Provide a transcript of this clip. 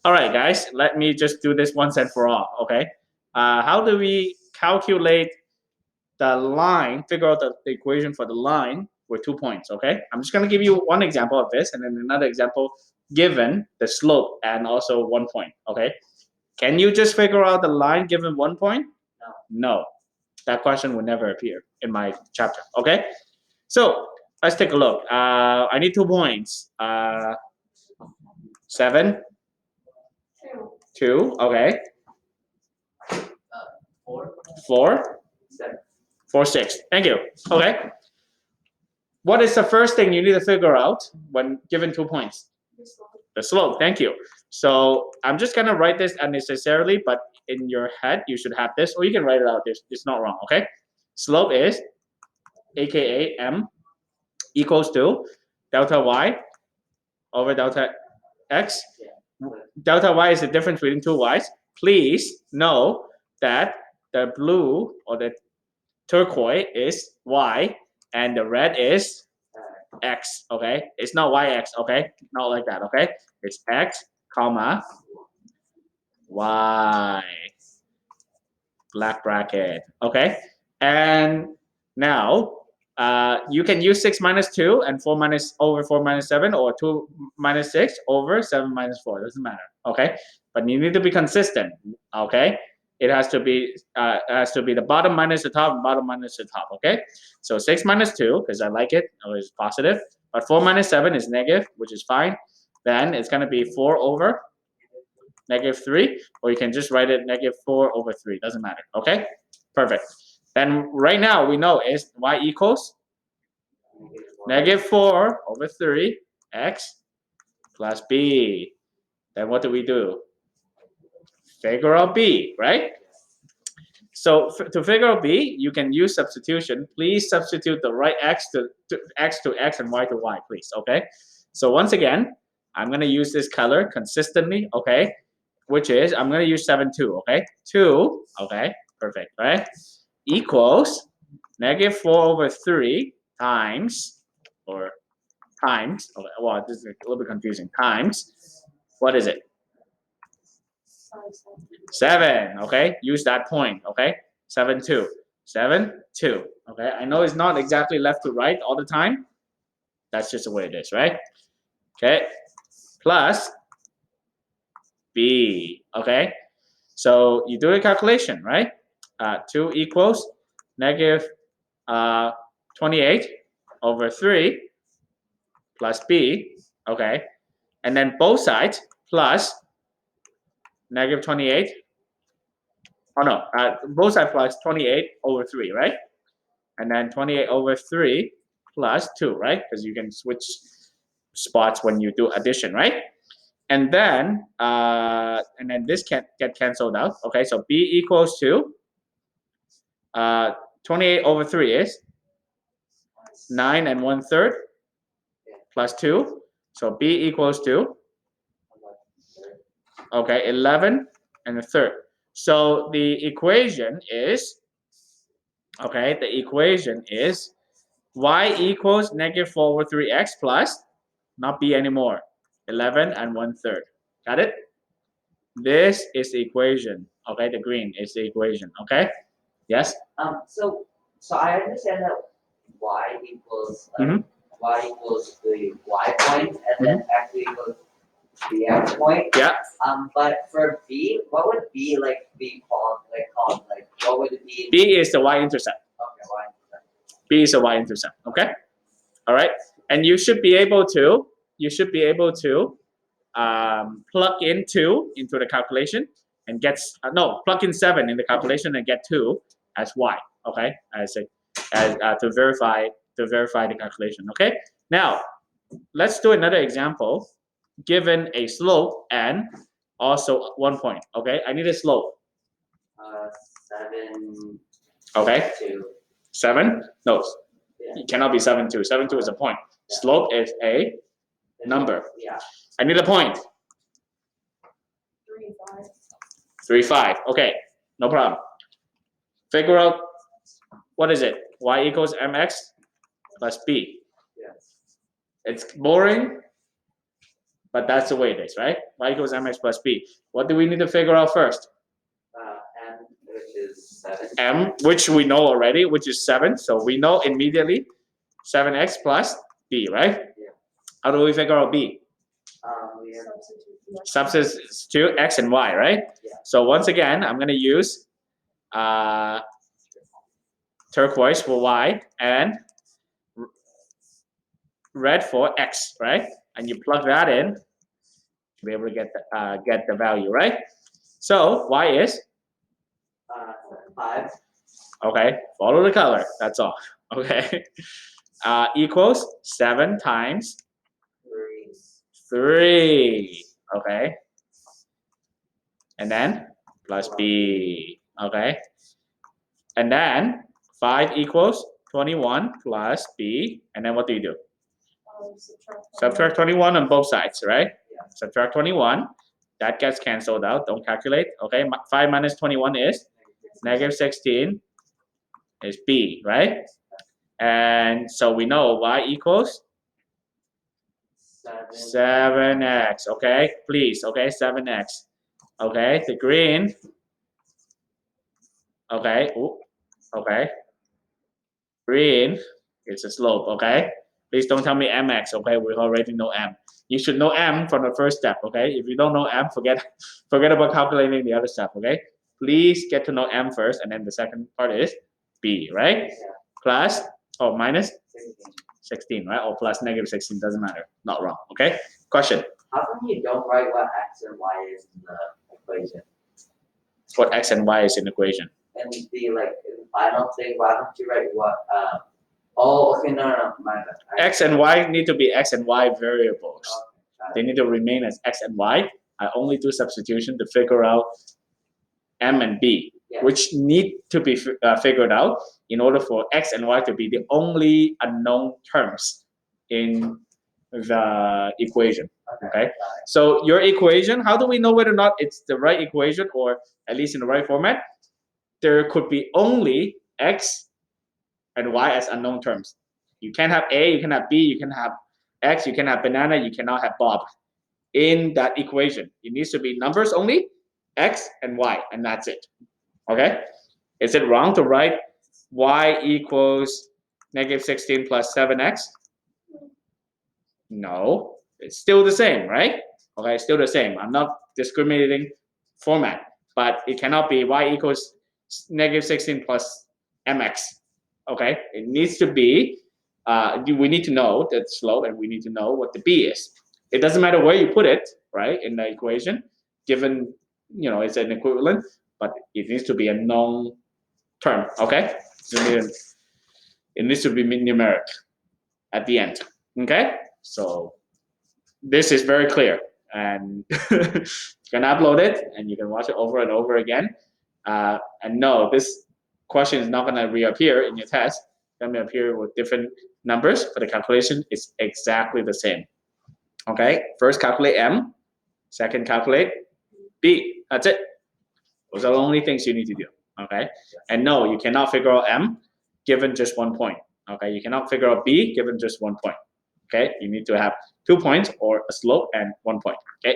All right, guys, let me just do this once and for all, okay? How do we calculate the line, figure out the equation for the line with 2 points, okay? I'm just gonna give you one example of this and then another example given the slope and also 1 point, okay? Can you just figure out the line given 1 point? No. That question would never appear in my chapter, okay? So let's take a look. I need 2 points. 7, 2, okay. 4, 4, 6. Thank you. Okay. What is the first thing you need to figure out when given 2 points? The slope. Thank you. So I'm just gonna write this unnecessarily, but in your head you should have this, or you can write it out. It's not wrong. Okay. Slope is, aka m, equals to delta y over delta x. Delta y is the difference between two y's. Please know that the blue or the turquoise is y and the red is x, okay? It's not yx, okay? Not like that, okay? It's x, comma, y, black bracket, okay? And now you can use 6 minus 2 and 4 minus over 4 minus 7 or 2 minus 6 over 7 minus 4. Doesn't matter, okay? But you need to be consistent, okay? It has to be the bottom minus the top and bottom minus the top, okay? So 6 minus 2, because I like it, it's positive. But 4 minus 7 is negative, which is fine. Then it's going to be 4 over negative 3, or you can just write it negative 4 over 3. Doesn't matter, okay? Perfect. Then right now we know is y equals negative 4 over 3 x plus b. Then what do we do? Figure out b, right? So to figure out b, you can use substitution. Please substitute the right x to x and y to y, please, okay? So once again, I'm going to use this color consistently, okay? Which is, I'm going to use 7, 2, okay? 2, okay, perfect, right? Equals negative 4 over 3 times, okay, well, this is a little bit confusing, times, what is it? 7, okay? Use that point, okay? 7, 2. 7, 2, okay? I know it's not exactly left to right all the time. That's just the way it is, right? Okay, plus b, okay? So you do the calculation, right? 2 equals negative 28 over 3 plus b, okay? And then both sides plus negative 28. Oh no, both sides plus 28 over 3, right? And then 28 over 3 plus 2, right? Because you can switch spots when you do addition, right? And then this can get canceled out. Okay, so b equals to 28 over 3 is 9 1/3 plus 2. So b equals to, okay, 11 1/3. So the equation is, okay, the equation is y equals negative 4 over 3x plus, not b anymore, 11 1/3. Got it? This is the equation. Okay, the green is the equation. Okay? Yes? So I understand that y equals y equals the y point and then x equals the x point. Yeah. But for b, what would b be called? Like what would it be? B is the y-intercept. Okay, y-intercept. B is the y-intercept. Okay? All right. And you should be able to plug in 2 into the calculation and get plug in 7 in the calculation and get 2 as y. Okay, to verify the calculation. Okay. Now let's do another example. Given a slope and also 1 point. Okay, I need a slope. 7. Okay. 2. 7. No, Yeah. it cannot be 7 2. 7 2 is a point. Yeah. Slope is a number. Yeah. I need a point. 3, 5. 3 5. Okay, no problem. Figure out what is it? Y equals mx plus b. Yes. It's boring, but that's the way it is, right? Y equals mx plus b. What do we need to figure out first? M, which is 7. M, which we know already, which is 7. So we know immediately 7x plus b, right? Yeah. How do we figure out b? We have Substitute x and y, right? Yeah. So once again, I'm going to use turquoise for y and red for x, right? And you plug that in to be able to get the value, right? So y is 5. okay. Follow the color. That's all. Okay. Equals 7 times 3. Okay. And then plus b. Okay. And then 5 equals 21 plus b. And then what do you do? Subtract 21 on both sides, right? Yeah. Subtract 21. That gets canceled out. Don't calculate. Okay. 5 minus 21 is negative 16 is b, right? And so we know y equals 7x. Okay. Please. Okay. 7x. Okay. The green. Okay. Ooh. Okay. Green is a slope. Okay. Please don't tell me mx. Okay. We already know m. You should know m from the first step. Okay. If you don't know m, forget about calculating the other stuff. Okay. Please get to know m first, and then the second part is b, right? Yeah. Plus or minus 16, right? Or plus negative 16, doesn't matter. Not wrong. Okay. Question. How come you don't write what x and y is in the equation? What x and y is in the equation? And the final thing, why don't you write what? Oh, okay, no, my bad. X and y need to be x and y variables. Okay, They need to remain as x and y. I only do substitution to figure out m and b, Yeah. which need to be figured out in order for x and y to be the only unknown terms in the equation. Okay. So your equation, how do we know whether or not it's the right equation or at least in the right format? There could be only x and y as unknown terms. You can't have a, you can have b, you can have x, you can have banana, you cannot have Bob in that equation. It needs to be numbers only, x and y, and that's it. Okay? Is it wrong to write y equals negative 16 plus 7x? No. It's still the same, right? Okay, still the same. I'm not discriminating format, but it cannot be y equals negative 16 plus mx. Okay, it needs to be, we need to know the slope and we need to know what the b is. It doesn't matter where you put it, right, in the equation, given, it's an equivalent, but it needs to be a known term, okay? It needs to be numeric at the end, okay? So this is very clear, and you can upload it and you can watch it over and over again. And no, this question is not going to reappear in your test. It's going to appear with different numbers, but the calculation is exactly the same. Okay, first calculate m, second calculate b. That's it. Those are the only things you need to do. Okay, and no, you cannot figure out m given just 1 point. Okay, you cannot figure out b given just 1 point. Okay, you need to have 2 points or a slope and 1 point. Okay.